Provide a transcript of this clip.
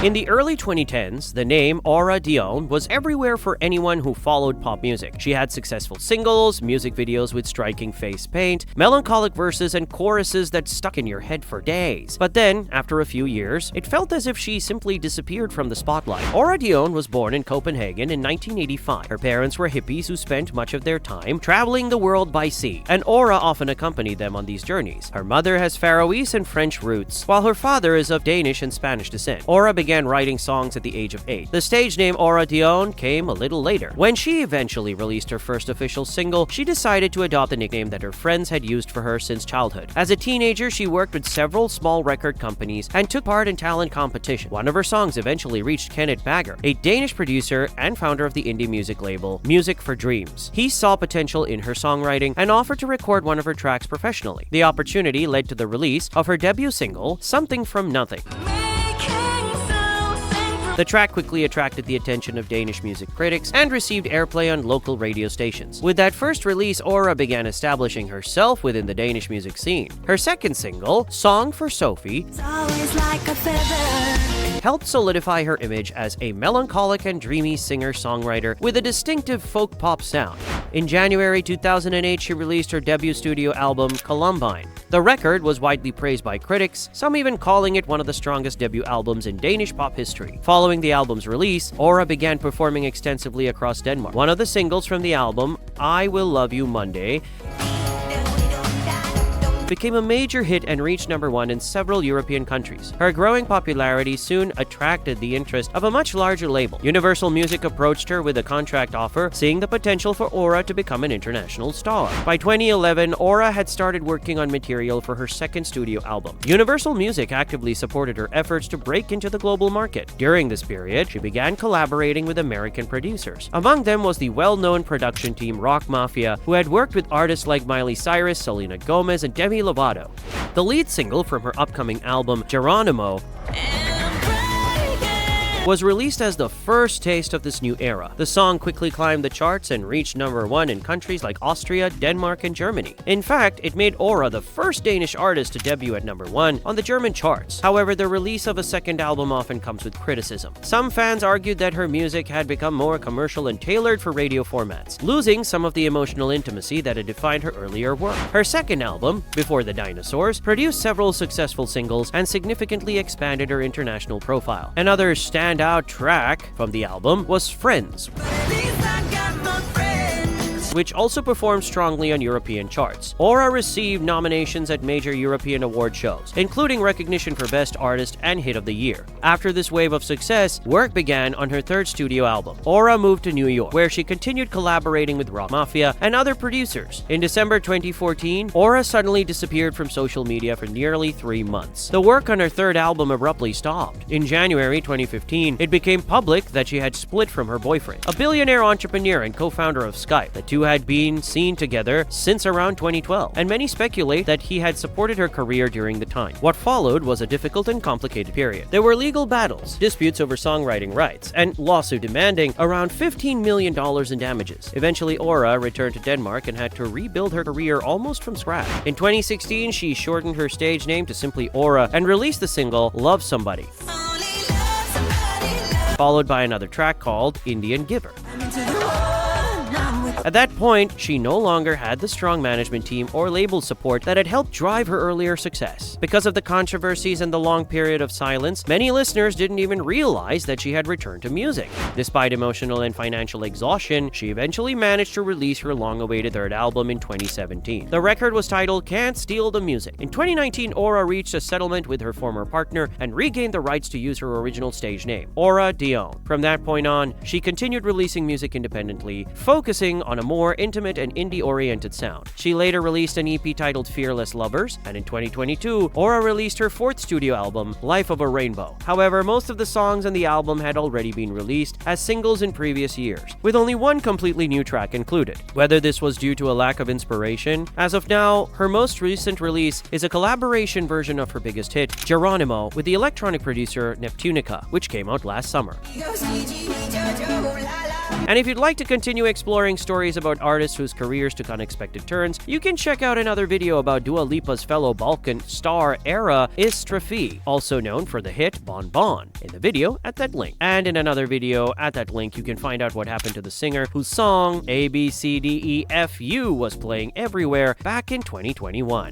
In the early 2010s, the name Aura Dione was everywhere for anyone who followed pop music. She had successful singles, music videos with striking face paint, melancholic verses, and choruses that stuck in your head for days. But then, after a few years, it felt as if she simply disappeared from the spotlight. Aura Dione was born in Copenhagen in 1985. Her parents were hippies who spent much of their time traveling the world by sea, and Aura often accompanied them on these journeys. Her mother has Faroese and French roots, while her father is of Danish and Spanish descent. Aura began writing songs at the age of 8. The stage name Aura Dione came a little later. When she eventually released her first official single, she decided to adopt the nickname that her friends had used for her since childhood. As a teenager, she worked with several small record companies and took part in talent competition. One of her songs eventually reached Kenneth Bagger, a Danish producer and founder of the indie music label Music for Dreams. He saw potential in her songwriting and offered to record one of her tracks professionally. The opportunity led to the release of her debut single, Something from Nothing. The track quickly attracted the attention of Danish music critics and received airplay on local radio stations. With that first release, Aura began establishing herself within the Danish music scene. Her second single, Song for Sophie, helped solidify her image as a melancholic and dreamy singer-songwriter with a distinctive folk-pop sound. In January 2008, she released her debut studio album, Columbine. The record was widely praised by critics, some even calling it one of the strongest debut albums in Danish pop history. Following the album's release, Aura began performing extensively across Denmark. One of the singles from the album, I Will Love You Monday, became a major hit and reached #1 in several European countries. Her growing popularity soon attracted the interest of a much larger label. Universal Music approached her with a contract offer, seeing the potential for Aura to become an international star. By 2011, Aura had started working on material for her second studio album. Universal Music actively supported her efforts to break into the global market. During this period, she began collaborating with American producers. Among them was the well-known production team Rock Mafia, who had worked with artists like Miley Cyrus, Selena Gomez, and Demi Lovato. The lead single from her upcoming album, Geronimo, was released as the first taste of this new era. The song quickly climbed the charts and reached #1 in countries like Austria, Denmark, and Germany. In fact, it made Aura the first Danish artist to debut at #1 on the German charts. However, the release of a second album often comes with criticism. Some fans argued that her music had become more commercial and tailored for radio formats, losing some of the emotional intimacy that had defined her earlier work. Her second album, Before the Dinosaurs, produced several successful singles and significantly expanded her international profile. Another standout track from the album was Friends, which also performed strongly on European charts. Aura received nominations at major European award shows, including recognition for Best Artist and Hit of the Year. After this wave of success, work began on her third studio album. Aura moved to New York, where she continued collaborating with Rock Mafia and other producers. In December 2014, Aura suddenly disappeared from social media for nearly 3 months. The work on her third album abruptly stopped. In January 2015, it became public that she had split from her boyfriend, a billionaire entrepreneur and co-founder of Skype. The two had been seen together since around 2012, and many speculate that he had supported her career during the time. What followed was a difficult and complicated period. There were legal battles, disputes over songwriting rights, and lawsuit demanding around $15 million in damages. Eventually, Aura returned to Denmark and had to rebuild her career almost from scratch. In 2016, she shortened her stage name to simply Aura and released the single Love Somebody, followed by another track called Indian Giver. At that point, she no longer had the strong management team or label support that had helped drive her earlier success. Because of the controversies and the long period of silence, many listeners didn't even realize that she had returned to music. Despite emotional and financial exhaustion, she eventually managed to release her long-awaited third album in 2017. The record was titled Can't Steal the Music. In 2019, Aura reached a settlement with her former partner and regained the rights to use her original stage name, Aura Dione. From that point on, she continued releasing music independently, focusing on a more intimate and indie-oriented sound. She later released an EP titled Fearless Lovers, and in 2022, Aura released her fourth studio album, Life of a Rainbow. However, most of the songs on the album had already been released as singles in previous years, with only one completely new track included. Whether this was due to a lack of inspiration, as of now, her most recent release is a collaboration version of her biggest hit, Geronimo, with the electronic producer Neptunica, which came out last summer. And if you'd like to continue exploring stories about artists whose careers took unexpected turns, you can check out another video about Dua Lipa's fellow Balkan star Aura Dione, also known for the hit Bon Bon, in the video at that link. And in another video at that link, you can find out what happened to the singer whose song ABCDEFU was playing everywhere back in 2021.